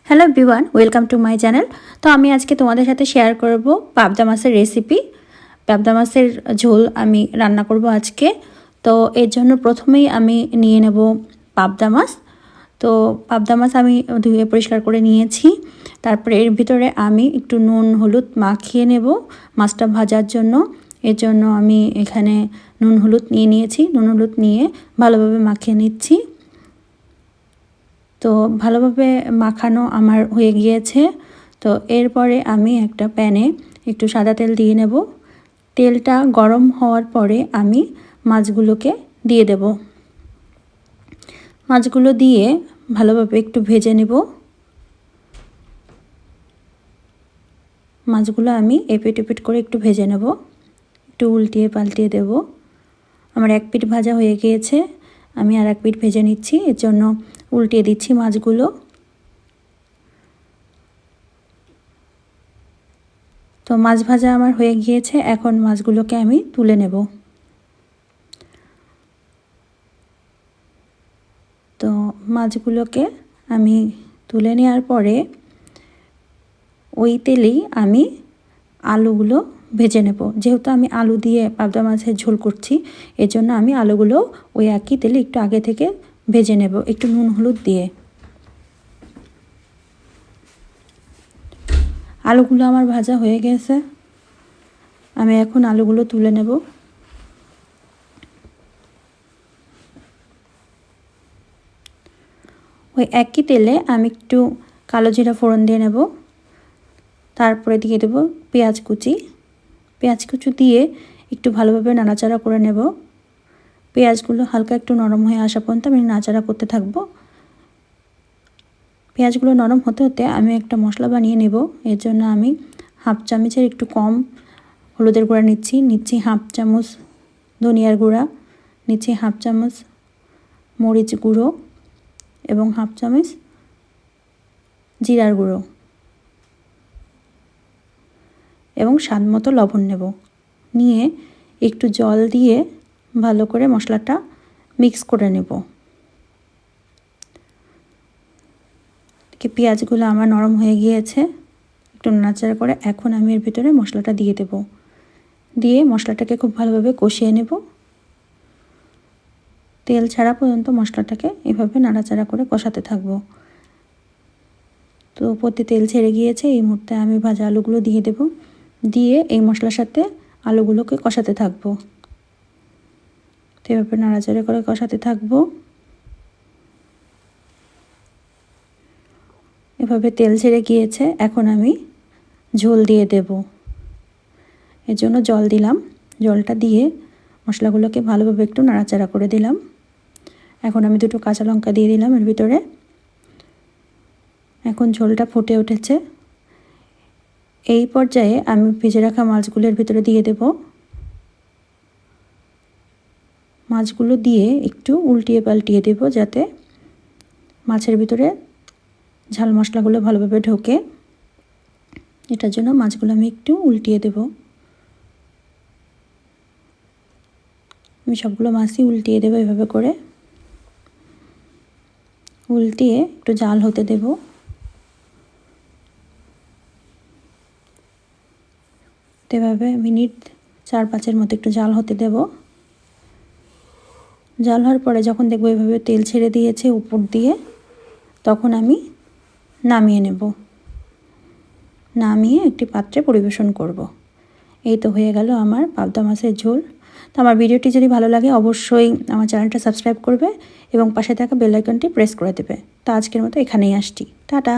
Hello everyone, welcome to my channel. তো আমি আজকে তোমাদের সাথে শেয়ার করব পাবদা মাছের রেসিপি। পাবদা মাছের ঝোল আমি রান্না করব আজকে। তো এর জন্য প্রথমেই আমি নিয়ে নেব পাবদা মাছ। তো পাবদা মাছ আমি ধুয়ে পরিষ্কার করে নিয়েছি। তারপরে এর ভিতরে আমি একটু নুন হলুদ মাখিয়ে নেব মাছটা ভাজার জন্য। এর জন্য আমি এখানে নুন হলুদ নিয়েছি। নুন হলুদ নিয়ে ভালোভাবে মাখিয়ে নিচ্ছি। তো ভালোভাবে মাখানো আমার হয়ে গিয়েছে। তো এরপরে আমি একটা প্যানে একটু সাদা তেল দিয়ে নেব। তেলটা গরম হওয়ার পরে আমি মাছগুলোকে দিয়ে দেব। মাছগুলো দিয়ে ভালোভাবে একটু ভেজে নেব। মাছগুলো আমি এপিট ওপিট করে একটু ভেজে নেব। একটু উল্টিয়ে পাল্টিয়ে দেব। আমার এক পিঠ ভাজা হয়ে গিয়েছে, আমি আর এক পিঠ ভেজে নিচ্ছি। এর জন্য উল্টিয়ে দিচ্ছি মাছগুলো। তো মাছ ভাজা আমার হয়ে গিয়েছে, এখন মাছগুলোকে আমি তুলে নেব। তো মাছগুলোকে আমি তুলে নেওয়ার পরে ওই তেলেই আমি আলুগুলো ভেজে নেব। যেহেতু আমি আলু দিয়ে পাবদা মাছের ঝোল করছি, এর জন্য আমি আলুগুলো ওই একই তেলে একটু আগে থেকে ভেজে নেব, একটু নুন হলুদ দিয়ে। আলুগুলো আমার ভাজা হয়ে গেছে, আমি এখন আলুগুলো তুলে নেব। ওই একই তেলে আমি একটু কালো জিরা ফোড়ন দিয়ে নেব। তারপরে দিয়ে দেব পেঁয়াজ কুচি। পেঁয়াজ কুচি দিয়ে একটু ভালোভাবে নাড়াচাড়া করে নেব। পেঁয়াজগুলো হালকা একটু নরম হয়ে আসা পর্যন্ত আমি নাড়াচাড়া করতে থাকব। পেঁয়াজগুলো নরম হতে হতে আমি একটা মশলা বানিয়ে নেব। এর জন্য আমি হাফ চামচের একটু কম হলুদের গুঁড়া নিচ্ছি হাফ চামচ ধনিয়ার গুঁড়া, নিচ্ছি হাফ চামচ মরিচ গুঁড়ো এবং হাফ চামচ জিরার গুঁড়ো এবং স্বাদ মতো লবণ নেব। নিয়ে একটু জল দিয়ে ভালো করে মশলাটা মিক্স করে নেব। পেঁয়াজগুলো আমার নরম হয়ে গিয়েছে, একটু নাড়াচাড়া করে এখন আমি এর ভিতরে মশলাটা দিয়ে দেব। দিয়ে মশলাটাকে খুব ভালোভাবে কষিয়ে নেব। তেল ছাড়া পর্যন্ত মশলাটাকে এভাবে নাড়াচাড়া করে কষাতে থাকব। তো উপরে তেল ছেড়ে গিয়েছে, এই মুহূর্তে আমি ভাজা আলুগুলো দিয়ে দেব। দিয়ে এই মশলার সাথে আলুগুলোকে কষাতে থাকবো। তো এভাবে নাড়াচাড়া করে কষাতে থাকবো। এভাবে তেল ছেড়ে গিয়েছে, এখন আমি ঝোল দিয়ে দেব। এর জন্য জল দিলাম। জলটা দিয়ে মশলাগুলোকে ভালোভাবে একটু নাড়াচাড়া করে দিলাম। এখন আমি দুটো কাঁচা লঙ্কা দিয়ে দিলাম এর ভিতরে। এখন ঝোলটা ফুটে উঠেছে। এই পর্যায়ে আমি ভেজে রাখা মাছগুলোর ভিতরে দিয়ে দেব। মাছগুলো দিয়ে একটু উল্টিয়ে পাল্টিয়ে দেব, যাতে মাছের ভিতরে ঝাল মশলাগুলো ভালোভাবে ঢোকে। এটার জন্য মাছগুলো আমি একটু উল্টিয়ে দেব। আমি সবগুলো মাছই উল্টিয়ে দেবো এভাবে করে। উল্টিয়ে একটু জাল হতে দেব। এভাবে মিনিট 4-5-এর মতো একটু জাল হতে দেব। জাল হওয়ার পরে যখন দেখবো এভাবে তেল ছেড়ে দিয়েছে উপর দিয়ে, তখন আমি নামিয়ে নেব। নামিয়ে একটি পাত্রে পরিবেশন করব। এই তো হয়ে গেল আমার পাবদা মাছের ঝোল। তো আমার ভিডিওটি যদি ভালো লাগে অবশ্যই আমার চ্যানেলটা সাবস্ক্রাইব করবে এবং পাশে থাকা বেল আইকনটি প্রেস করে দেবে। তো আজকের মতো এখানেই আসছি। টাটা।